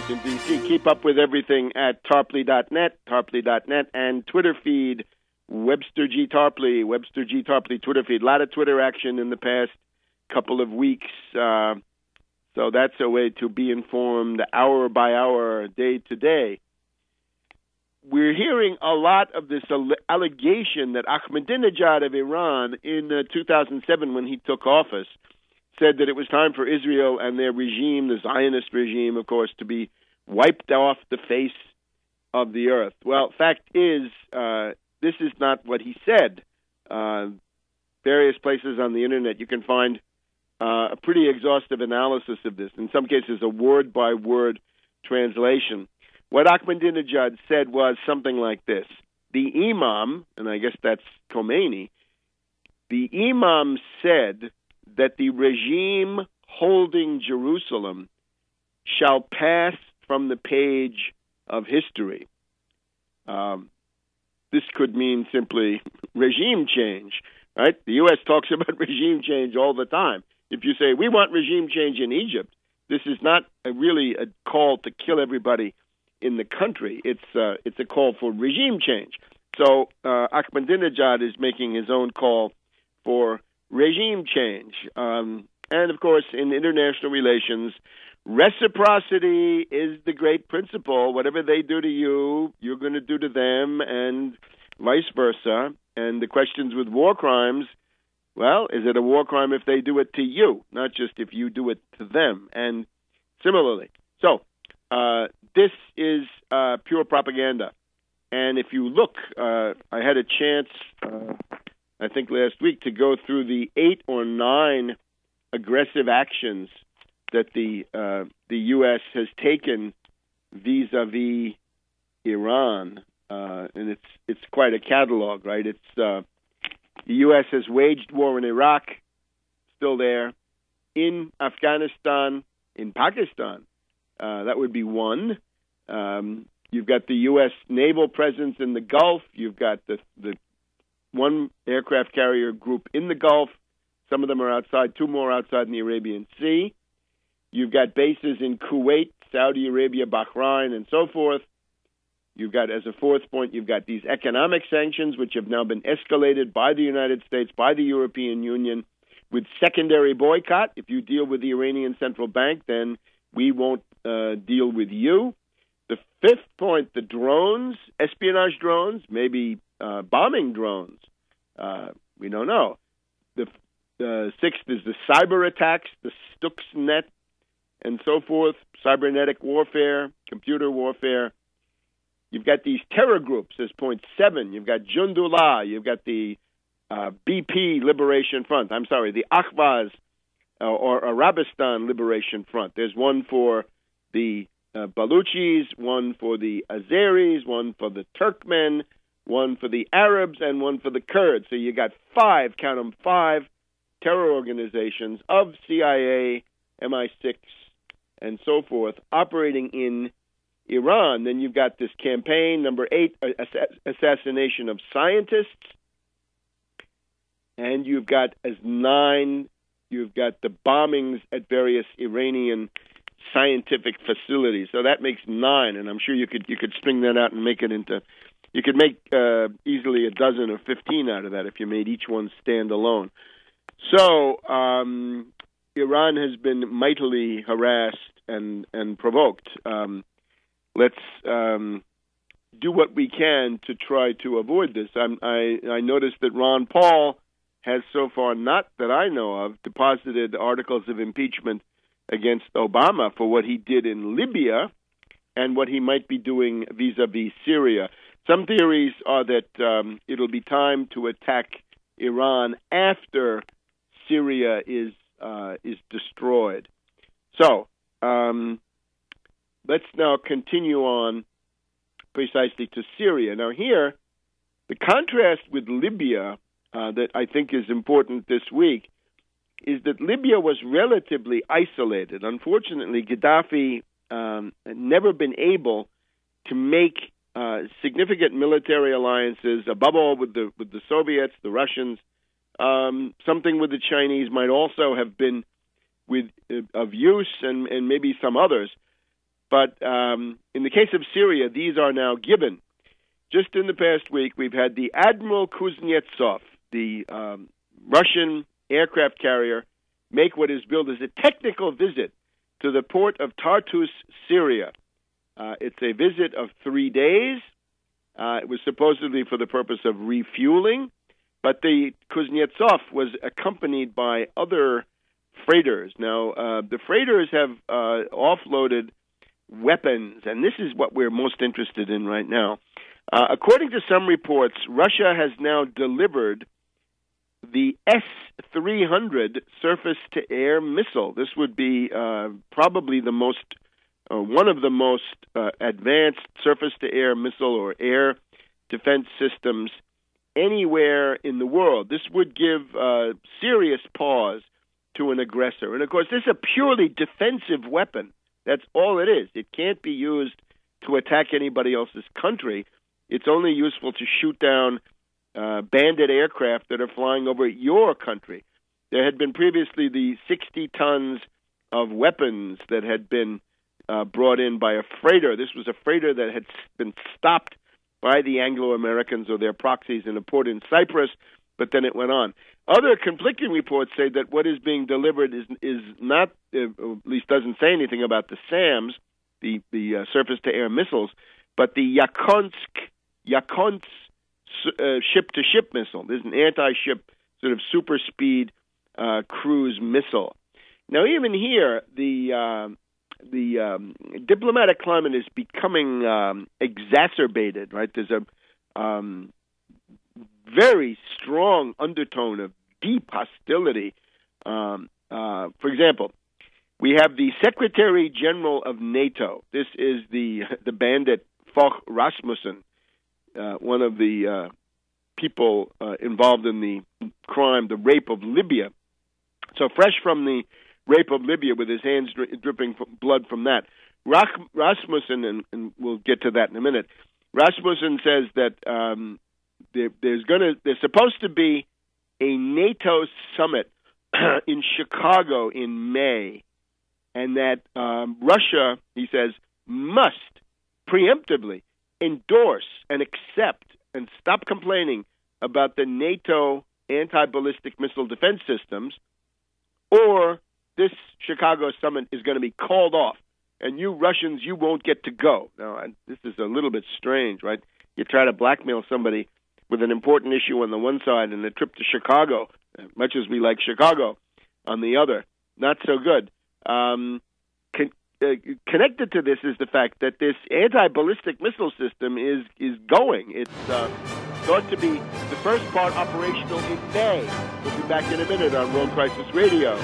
Washington, D.C. Keep up with everything at tarpley.net, and Twitter feed, Webster G. Tarpley Twitter feed. A lot of Twitter action in the past couple of weeks. So that's a way to be informed hour by hour, day to day. We're hearing a lot of this allegation that Ahmadinejad of Iran in 2007, when he took office, said that it was time for Israel and their regime, the Zionist regime, of course, to be wiped off the face of the earth. Well, fact is, this is not what he said. Various places on the internet you can find a pretty exhaustive analysis of this, in some cases a word-by-word translation. What Ahmadinejad said was something like this. The Imam, and I guess that's Khomeini, the Imam said that the regime holding Jerusalem shall pass from the page of history. This could mean simply regime change, right? The U.S. talks about regime change all the time. If you say, we want regime change in Egypt, this is not really a call to kill everybody in the country. It's a call for regime change. So Ahmadinejad is making his own call for regime change. And, of course, in international relations, reciprocity is the great principle. Whatever they do to you, you're going to do to them, and vice versa. And the questions with war crimes, well, is it a war crime if they do it to you, not just if you do it to them? And similarly. So this is pure propaganda. And if you look, I had a chance, I think last week, to go through the 8 or 9 aggressive actions that the U.S. has taken vis-a-vis Iran, and it's quite a catalog, right? It's the U.S. has waged war in Iraq, still there, in Afghanistan, in Pakistan. That would be one. You've got the U.S. naval presence in the Gulf. You've got the one aircraft carrier group in the Gulf. Some of them are outside, 2 more outside in the Arabian Sea. You've got bases in Kuwait, Saudi Arabia, Bahrain, and so forth. You've got, as a fourth point, you've got these economic sanctions, which have now been escalated by the United States, by the European Union, with secondary boycott. If you deal with the Iranian Central Bank, then we won't deal with you. The fifth point, the drones, espionage drones, maybe bombing drones. We don't know. The sixth is the cyber attacks, the Stuxnet, and so forth, cybernetic warfare, computer warfare. You've got these terror groups as point 7. You've got Jundullah. You've got the BP Liberation Front. I'm sorry, the Ahvaz or Arabistan Liberation Front. There's one for the Baluchis, one for the Azeris, one for the Turkmen, one for the Arabs, and one for the Kurds. So you got 5, count them, 5 terror organizations of CIA, MI6, and so forth operating in Iran. Then you've got this campaign, number 8, assassination of scientists. And you've got, as 9, you've got the bombings at various Iranian scientific facilities. So that makes 9, and I'm sure you could string that out and make it into, you could make easily a dozen or 15 out of that if you made each one stand alone. So Iran has been mightily harassed and provoked. Let's do what we can to try to avoid this. I noticed that Ron Paul has so far, not that I know of, deposited articles of impeachment against Obama for what he did in Libya and what he might be doing vis-a-vis Syria. Some theories are that it'll be time to attack Iran after Syria is destroyed. So let's now continue on precisely to Syria. Now here, the contrast with Libya that I think is important this week is that Libya was relatively isolated. Unfortunately, Gaddafi had never been able to make significant military alliances, above all with the Soviets, the Russians. Something with the Chinese might also have been of use, and maybe some others. But in the case of Syria, these are now given. Just in the past week, we've had the Admiral Kuznetsov, the Russian aircraft carrier, make what is billed as a technical visit to the port of Tartus, Syria. It's a visit of 3 days. It was supposedly for the purpose of refueling, but the Kuznetsov was accompanied by other freighters. Now, the freighters have offloaded weapons, and this is what we're most interested in right now. According to some reports, Russia has now delivered the S-300 surface-to-air missile. This would be probably the most, one of the most advanced surface-to-air missile or air defense systems anywhere in the world. This would give serious pause to an aggressor. And, of course, this is a purely defensive weapon. That's all it is. It can't be used to attack anybody else's country. It's only useful to shoot down bandit aircraft that are flying over your country. There had been previously the 60 tons of weapons that had been brought in by a freighter. This was a freighter that had been stopped by the Anglo-Americans or their proxies in a port in Cyprus, but then it went on. Other conflicting reports say that what is being delivered is not, at least doesn't say anything about the SAMs, the surface-to-air missiles, but the Yakonsk ship-to-ship missile. There's an anti-ship sort of super-speed cruise missile. Now, even here, the diplomatic climate is becoming exacerbated, right? There's a very strong undertone of deep hostility. For example, we have the Secretary General of NATO. This is the bandit Fogh Rasmussen, one of the people involved in the crime, the rape of Libya. So fresh from the rape of Libya with his hands dripping blood from that, Rasmussen, and we'll get to that in a minute, Rasmussen says that there's supposed to be a NATO summit in Chicago in May, and that Russia, he says, must preemptively endorse and accept and stop complaining about the NATO anti-ballistic missile defense systems, or this Chicago summit is going to be called off, and you Russians, you won't get to go. Now, this is a little bit strange, right? You try to blackmail somebody with an important issue on the one side and a trip to Chicago, much as we like Chicago, on the other. Not so good. Connected to this is the fact that this anti-ballistic missile system is going. It's thought to be the first part operational in May. We'll be back in a minute on World Crisis Radio.